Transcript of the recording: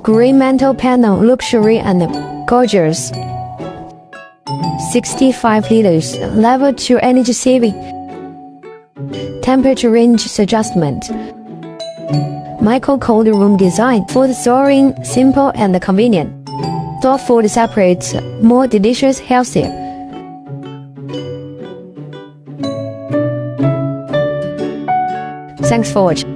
Green mantle panel, luxury and gorgeous. 65 liters, level 2 energy saving. Temperature range adjustment. Micro-cold room design. Food storing simple and convenient. Store food separate, more delicious, healthier. Thanks for watching.